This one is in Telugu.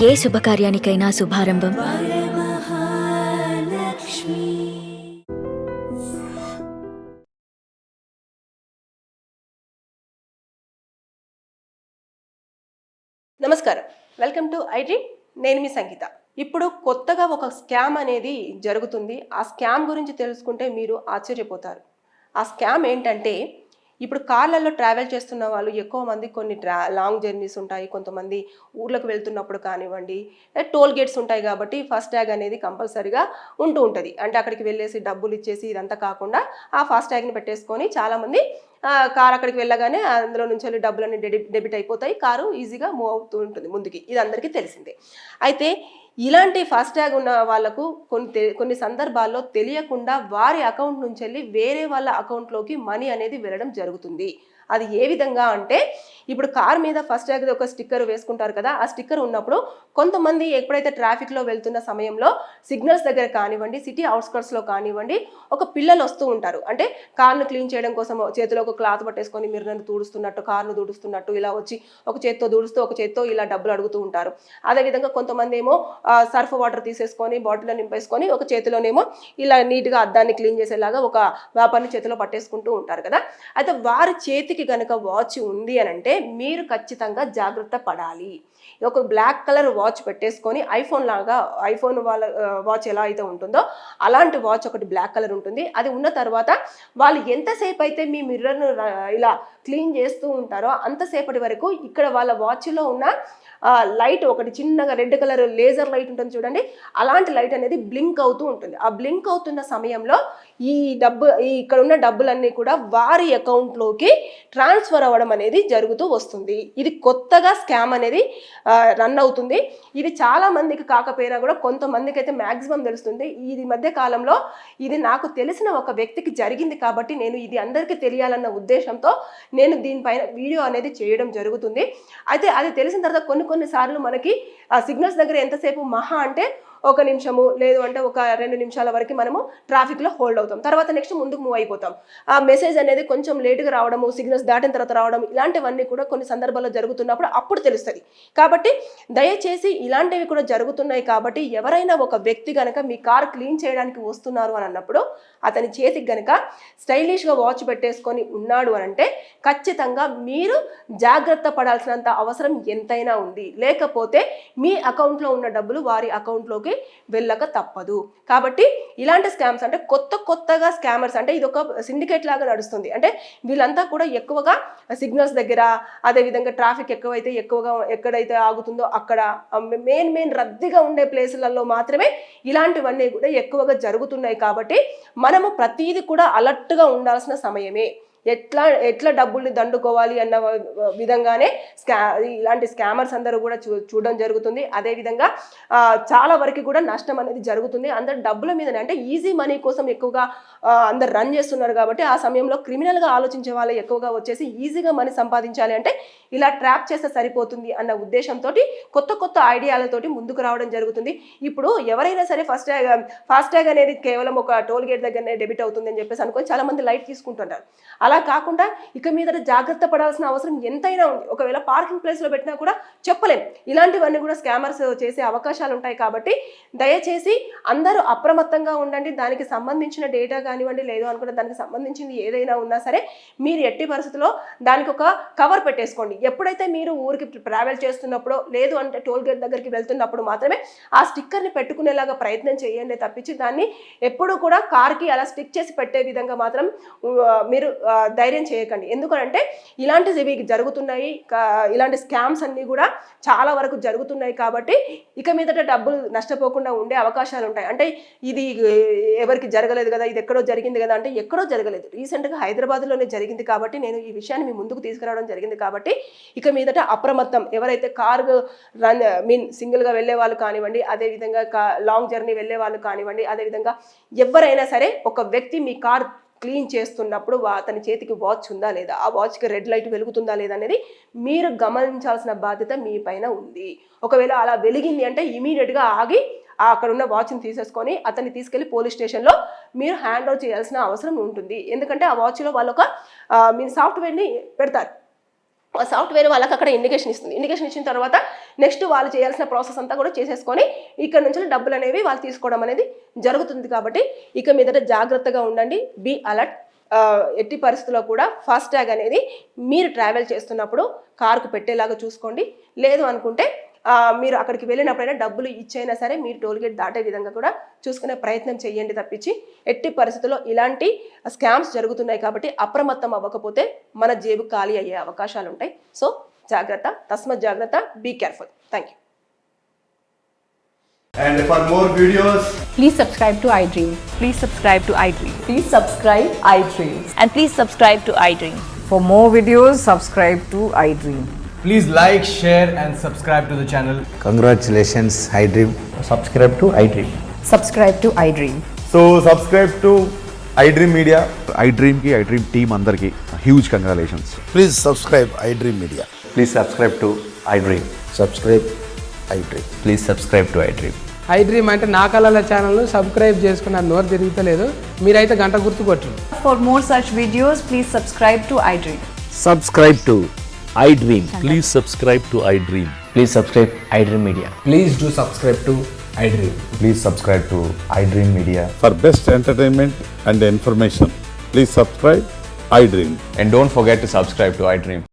ఏ శుభకార్యానికైనా శుభారంభం నమస్కారం, వెల్కమ్ టు ఐడ్రీ. నేను మీ సంగీత. ఇప్పుడు కొత్తగా ఒక స్కామ్ అనేది జరుగుతుంది. ఆ స్కామ్ గురించి తెలుసుకుంటే మీరు ఆశ్చర్యపోతారు. ఆ స్కామ్ ఏంటంటే, ఇప్పుడు కార్లలో ట్రావెల్ చేస్తున్న వాళ్ళు ఎక్కువ మంది కొన్ని లాంగ్ జర్నీస్ ఉంటాయి. కొంతమంది ఊర్లకు వెళ్తున్నప్పుడు కానివ్వండి, టోల్ గేట్స్ ఉంటాయి కాబట్టి ఫాస్ట్ ట్యాగ్ అనేది కంపల్సరీగా ఉంటుంది. అంటే అక్కడికి వెళ్ళేసి డబ్బులు ఇచ్చేసి ఇదంతా కాకుండా ఆ ఫాస్ట్ ట్యాగ్ని పెట్టేసుకొని చాలామంది కార్ అక్కడికి వెళ్ళగానే అందులో నుంచి వెళ్ళి డబ్బులన్నీ డెబిట్ అయిపోతాయి. కారు ఈజీగా మూవ్ అవుతూ ఉంటుంది ముందుకి. ఇది అందరికీ తెలిసిందే. అయితే ఇలాంటి ఫాస్ట్ ట్యాగ్ ఉన్న వాళ్ళకు కొన్ని సందర్భాల్లో తెలియకుండా వారి అకౌంట్ నుంచి వెళ్ళి వేరే వాళ్ళ అకౌంట్లోకి మనీ అనేది వెళ్ళడం జరుగుతుంది. అది ఏ విధంగా అంటే, ఇప్పుడు కార్ మీద ఫస్ట్ ట్యాగ్ ఒక స్టిక్కర్ వేసుకుంటారు కదా, ఆ స్టిక్కర్ ఉన్నప్పుడు కొంతమంది ఎప్పుడైతే ట్రాఫిక్లో వెళ్తున్న సమయంలో సిగ్నల్స్ దగ్గర కానివ్వండి, సిటీ అవుట్స్కర్ట్స్లో కానివ్వండి, ఒక పిల్లలు వస్తూ ఉంటారు. అంటే కార్ను క్లీన్ చేయడం కోసం చేతిలో ఒక క్లాత్ పట్టేసుకొని మిర్రర్ను తుడుస్తున్నట్టు, కార్ను తుడుస్తున్నట్టు ఇలా వచ్చి ఒక చేత్తో తుడుస్తూ ఒక చేత్తో ఇలా డబ్బులు అడుగుతూ ఉంటారు. అదేవిధంగా కొంతమంది ఏమో సర్ఫ్ వాటర్ తీసేసుకొని బాటిల్లో నింపేసుకొని ఒక చేతిలోనేమో ఇలా నీట్గా అద్దాన్ని క్లీన్ చేసేలాగా ఒక వ్యాపారిని చేతిలో పట్టేసుకుంటూ ఉంటారు కదా. అయితే వారి చేతికి కనుక వాచ్ ఉంది అని అంటే మీరు ఖచ్చితంగా జాగ్రత్త పడాలి. ఒక బ్లాక్ కలర్ వాచ్ పెట్టేసుకొని ఐఫోన్ వాళ్ళ వాచ్ ఎలా అయితే ఉంటుందో అలాంటి వాచ్ ఒకటి బ్లాక్ కలర్ ఉంటుంది. అది ఉన్న తర్వాత వాళ్ళు ఎంతసేపు అయితే మీ మిర్రర్ను ఇలా క్లీన్ చేస్తూ ఉంటారో అంతసేపటి వరకు ఇక్కడ వాళ్ళ వాచ్లో ఉన్న లైట్ ఒకటి చిన్నగా రెడ్ కలర్ లేజర్ లైట్ ఉంటుంది చూడండి, అలాంటి లైట్ అనేది బ్లింక్ అవుతూ ఉంటుంది. ఆ బ్లింక్ అవుతున్న సమయంలో ఇక్కడ ఉన్న డబ్బులన్నీ కూడా వారి అకౌంట్లోకి ట్రాన్స్ఫర్ అవ్వడం అనేది జరుగుతూ వస్తుంది. ఇది కొత్తగా స్కామ్ అనేది రన్ అవుతుంది. ఇది చాలా మందికి కాకపోయినా కూడా కొంతమందికి అయితే మ్యాక్సిమం తెలుస్తుంది. ఇది మధ్య కాలంలో ఇది నాకు తెలిసిన ఒక వ్యక్తికి జరిగింది కాబట్టి నేను ఇది అందరికీ తెలియాలన్న ఉద్దేశంతో నేను దీనిపైన వీడియో అనేది చేయడం జరుగుతుంది. అయితే అది తెలిసిన తర్వాత కొన్నిసార్లు మనకి ఆ సిగ్నల్స్ దగ్గర ఎంతసేపు మహా అంటే 1 నిమిషము లేదు అంటే ఒక 2 నిమిషాల వరకు మనము ట్రాఫిక్లో హోల్డ్ అవుతాం. తర్వాత నెక్స్ట్ ముందుకు మూవ్ అయిపోతాం. ఆ మెసేజ్ అనేది కొంచెం లేటుగా రావడము, సిగ్నల్స్ దాటిన తర్వాత రావడం, ఇలాంటివన్నీ కూడా కొన్ని సందర్భాల్లో జరుగుతున్నప్పుడు అప్పుడు తెలుస్తుంది. కాబట్టి దయచేసి ఇలాంటివి కూడా జరుగుతున్నాయి కాబట్టి ఎవరైనా ఒక వ్యక్తి కనుక మీ కార్ క్లీన్ చేయడానికి వస్తున్నారు అని అన్నప్పుడు అతని చేతికి కనుక స్టైలిష్గా వాచ్ పెట్టేసుకొని ఉన్నాడు అని అంటే ఖచ్చితంగా మీరు జాగ్రత్త పడాల్సినంత అవసరం ఎంతైనా ఉంది. లేకపోతే మీ అకౌంట్లో ఉన్న డబ్బులు వారి అకౌంట్లోకి వెళ్ళక తప్పదు. కాబట్టి ఇలాంటి స్కామ్స్ అంటే కొత్తగా స్కామర్స్ అంటే ఇది ఒక సిండికేట్ లాగా నడుస్తుంది. అంటే వీళ్ళంతా కూడా ఎక్కువగా సిగ్నల్స్ దగ్గర, అదేవిధంగా ట్రాఫిక్ ఎక్కువగా ఎక్కడైతే ఆగుతుందో అక్కడ మెయిన్ రద్దీగా ఉండే ప్లేసులలో మాత్రమే ఇలాంటివన్నీ కూడా ఎక్కువగా జరుగుతున్నాయి. కాబట్టి మనము ప్రతిదీ కూడా అలర్ట్గా ఉండాల్సిన సమయమే. ఎట్లా డబ్బుల్ని దండుకోవాలి అన్న విధంగానే ఇలాంటి స్కామర్స్ అందరూ కూడా చూడడం జరుగుతుంది. అదేవిధంగా చాలా వరకు కూడా నష్టం అనేది జరుగుతుంది. అందరు డబ్బుల మీదనే అంటే ఈజీ మనీ కోసం ఎక్కువగా అందరు రన్ చేస్తున్నారు కాబట్టి ఆ సమయంలో క్రిమినల్గా ఆలోచించే వాళ్ళు ఎక్కువగా వచ్చేసి ఈజీగా మనీ సంపాదించాలి అంటే ఇలా ట్రాప్ చేస్తే సరిపోతుంది అన్న ఉద్దేశంతో కొత్త ఐడియాలతోటి ముందుకు రావడం జరుగుతుంది. ఇప్పుడు ఎవరైనా సరే ఫాస్ట్ ట్యాగ్ అనేది కేవలం ఒక టోల్ గేట్ దగ్గరనే డెబిట్ అవుతుంది అని చెప్పేసి అనుకొని చాలా మంది లైట్ తీసుకుంటుంటారు. అలా కాకుండా ఇక మీద జాగ్రత్త పడాల్సిన అవసరం ఎంతైనా ఉంది. ఒకవేళ పార్కింగ్ ప్లేస్లో పెట్టినా కూడా చెప్పలేం. ఇలాంటివన్నీ కూడా స్కామర్స్ చేసే అవకాశాలు ఉంటాయి. కాబట్టి దయచేసి అందరూ అప్రమత్తంగా ఉండండి. దానికి సంబంధించిన డేటా కానివ్వండి, లేదు అనుకుంటే దానికి సంబంధించింది ఏదైనా ఉన్నా సరే మీరు ఎట్టి పరిస్థితుల్లో దానికి ఒక కవర్ పెట్టేసుకోండి. ఎప్పుడైతే మీరు ఊరికి ట్రావెల్ చేస్తున్నప్పుడు లేదు అంటే టోల్ గేట్ దగ్గరికి వెళ్తున్నప్పుడు మాత్రమే ఆ స్టిక్కర్ని పెట్టుకునేలాగా ప్రయత్నం చేయండి తప్పించి దాన్ని ఎప్పుడూ కూడా కార్కి అలా స్టిక్ చేసి పెట్టే విధంగా మాత్రం మీరు ధైర్యం చేయకండి. ఎందుకంటే ఇలాంటివి జరుగుతున్నాయి, ఇలాంటి స్కామ్స్ అన్నీ కూడా చాలా వరకు జరుగుతున్నాయి. కాబట్టి ఇక మీదట డబ్బులు నష్టపోకుండా ఉండే అవకాశాలు ఉంటాయి. అంటే ఇది ఎవరికి జరగలేదు కదా, ఇది ఎక్కడో జరిగింది కదా అంటే ఎక్కడో జరగలేదు. రీసెంట్గా హైదరాబాద్లోనే జరిగింది కాబట్టి నేను ఈ విషయాన్ని మీ ముందుకు తీసుకురావడం జరిగింది. కాబట్టి ఇక మీదట అప్రమత్తం. ఎవరైతే కార్ సింగిల్గా వెళ్ళే వాళ్ళు కానివ్వండి, అదేవిధంగా లాంగ్ జర్నీ వెళ్ళే వాళ్ళు కానివ్వండి, అదేవిధంగా ఎవరైనా సరే ఒక వ్యక్తి మీ కార్ క్లీన్ చేస్తున్నప్పుడు అతని చేతికి వాచ్ ఉందా లేదా, ఆ వాచ్కి రెడ్ లైట్ వెలుగుతుందా లేదా అనేది మీరు గమనించాల్సిన బాధ్యత మీ పైన ఉంది. ఒకవేళ అలా వెలిగింది అంటే ఇమీడియట్గా ఆగి అక్కడ ఉన్న వాచ్ని తీసేసుకొని అతన్ని తీసుకెళ్లి పోలీస్ స్టేషన్లో మీరు హ్యాండ్ ఓవర్ చేయాల్సిన అవసరం ఉంటుంది. ఎందుకంటే ఆ వాచ్లో వాళ్ళు ఒక సాఫ్ట్వేర్ని పెడతారు. ఆ సాఫ్ట్వేర్ వాళ్ళకి అక్కడ ఇండికేషన్ ఇస్తుంది. ఇండికేషన్ ఇచ్చిన తర్వాత నెక్స్ట్ వాళ్ళు చేయాల్సిన ప్రాసెస్ అంతా కూడా చేసేసుకొని ఇక్కడ నుంచి డబ్బులు అనేవి వాళ్ళు తీసుకోవడం అనేది జరుగుతుంది. కాబట్టి ఇక మీదట జాగ్రత్తగా ఉండండి, బీ అలర్ట్. ఎట్టి పరిస్థితుల్లో కూడా ఫాస్టాగ్ అనేది మీరు ట్రావెల్ చేస్తున్నప్పుడు కారుకు పెట్టేలాగా చూసుకోండి. లేదు అనుకుంటే మీరు అక్కడికి వెళ్ళినప్పుడైనా డబ్బులు ఇచ్చైనా సరే మీరు టోల్గేట్ దాటే విధంగా కూడా చూసుకునే ప్రయత్నం చేయండి తప్పించి ఎట్టి పరిస్థితుల్లో ఇలాంటి స్కామ్స్ జరుగుతున్నాయి కాబట్టి అప్రమత్తం అవ్వకపోతే మన జేబు ఖాళీ అయ్యే అవకాశాలు ఉంటాయి. సో జాగ్రత్త, తస్మత్ జాగ్రత్త, be careful. Thank you. And for more videos, Please subscribe to iDream. Please subscribe to iDream. Please subscribe iDream. And please subscribe to iDream. For more videos, subscribe to iDream. please like, share and subscribe to the channel. Congratulations, iDream. Subscribe to iDream. Subscribe to iDream. So subscribe to iDream Media. iDream ki iDream team andarki huge congratulations. Please subscribe iDream Media. Please subscribe to iDream. Subscribe iDream. Please subscribe to iDream. iDream అంటే నా కళల ఛానల్ను సబ్స్క్రైబ్ చేసుకున్న నోరు తిరుగుతలేదు, మీరైతే గంట గుర్తు కొట్టండి. For more such videos, please subscribe to iDream. Subscribe to iDream. Please subscribe to iDream. Please subscribe iDream Media. Please do subscribe to iDream. Please subscribe to iDream Media. For best entertainment and information, please subscribe iDream. And don't forget to subscribe to iDream.